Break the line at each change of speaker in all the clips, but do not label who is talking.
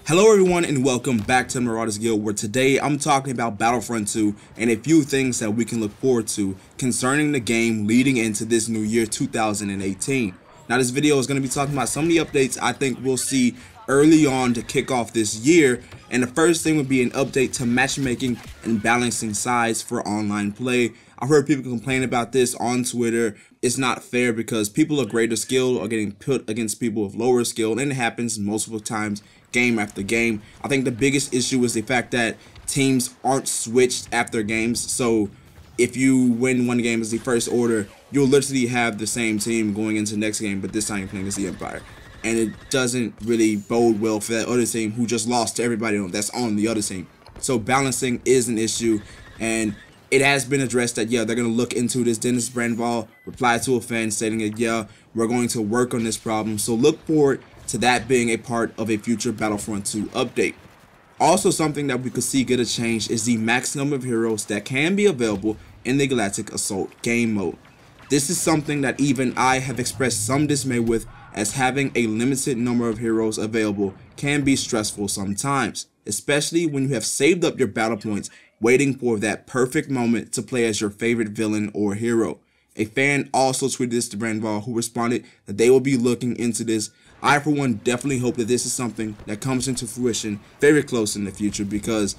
Hello everyone and welcome back to Marauders Guild, where today I'm talking about Battlefront 2 and a few things that we can look forward to concerning the game leading into this new year 2018. Now this video is going to be talking about some of the updates I think we'll see early on to kick off this year, and the first thing would be an update to matchmaking and balancing sides for online play. I've heard people complain about this on Twitter. It's not fair because people of greater skill are getting put against people of lower skill, and it happens multiple times game after game. I think the biggest issue is the fact that teams aren't switched after games. So if you win one game as the first order, you'll literally have the same team going into the next game, but this time you're playing as the Empire. And it doesn't really bode well for that other team who just lost to everybody that's on the other team. So balancing is an issue, and it has been addressed that, yeah, they're going to look into this. Dennis Brandval replied to a fan stating that, yeah, we're going to work on this problem. So look forward to that being a part of a future Battlefront 2 update. Also, something that we could see get a change is the max number of heroes that can be available in the Galactic Assault game mode. This is something that even I have expressed some dismay with, as having a limited number of heroes available can be stressful sometimes, especially when you have saved up your battle points waiting for that perfect moment to play as your favorite villain or hero. A fan also tweeted this to Brandval, who responded that they will be looking into this. I, for one, definitely hope that this is something that comes into fruition very close in the future, because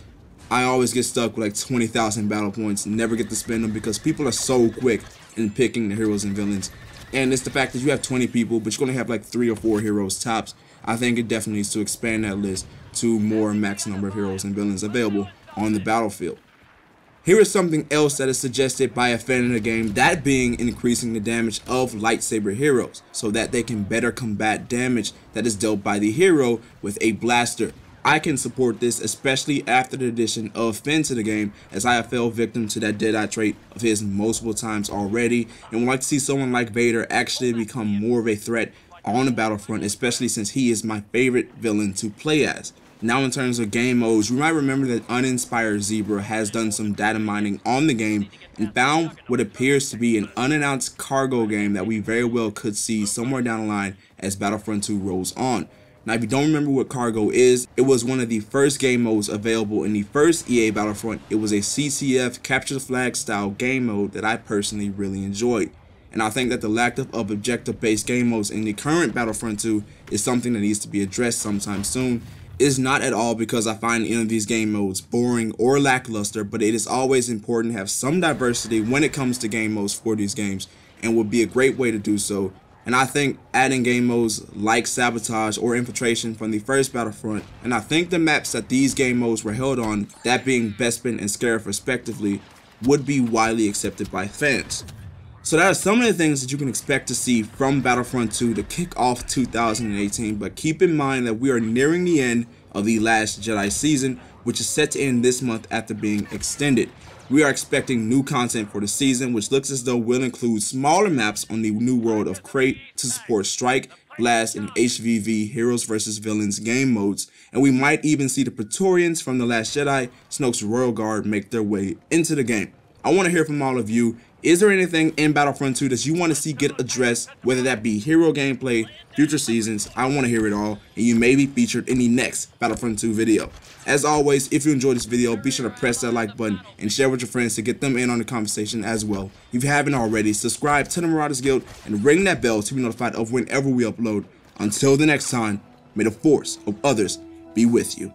I always get stuck with like 20,000 battle points and never get to spend them because people are so quick in picking the heroes and villains. And it's the fact that you have 20 people, but you're going to have like 3 or 4 heroes tops. I think it definitely needs to expand that list to more max number of heroes and villains available on the battlefield. Here is something else that is suggested by a fan in the game, that being increasing the damage of lightsaber heroes so that they can better combat damage that is dealt by the hero with a blaster. I can support this, especially after the addition of Finn to the game, as I have fell victim to that Jedi trait of his multiple times already, and would like to see someone like Vader actually become more of a threat on the battlefront, especially since he is my favorite villain to play as. Now, in terms of game modes, you might remember that Uninspired Zebra has done some data mining on the game and found what appears to be an unannounced cargo game that we very well could see somewhere down the line as Battlefront 2 rolls on. Now, if you don't remember what cargo is, it was one of the first game modes available in the first EA Battlefront. It was a CCF capture the flag style game mode that I personally really enjoyed. And I think that the lack of objective-based game modes in the current Battlefront 2 is something that needs to be addressed sometime soon. It's not at all because I find any of these game modes boring or lackluster, but it is always important to have some diversity when it comes to game modes for these games, and would be a great way to do so. And I think adding game modes like Sabotage or Infiltration from the first Battlefront, and I think the maps that these game modes were held on, that being Bespin and Scarif respectively, would be widely accepted by fans. So that are some of the things that you can expect to see from Battlefront 2 to kick off 2018, but keep in mind that we are nearing the end of the Last Jedi season, which is set to end this month after being extended. We are expecting new content for the season, which looks as though will include smaller maps on the new world of Crate to support Strike, Blast, and HVV Heroes vs. Villains game modes, and we might even see the Praetorians from The Last Jedi, Snoke's Royal Guard, make their way into the game. I want to hear from all of you. Is there anything in Battlefront 2 that you want to see get addressed, whether that be hero gameplay, future seasons? I want to hear it all, and you may be featured in the next Battlefront 2 video. As always, if you enjoyed this video, be sure to press that like button and share with your friends to get them in on the conversation as well. If you haven't already, subscribe to the Marauders Guild and ring that bell to be notified of whenever we upload. Until the next time, may the force of others be with you.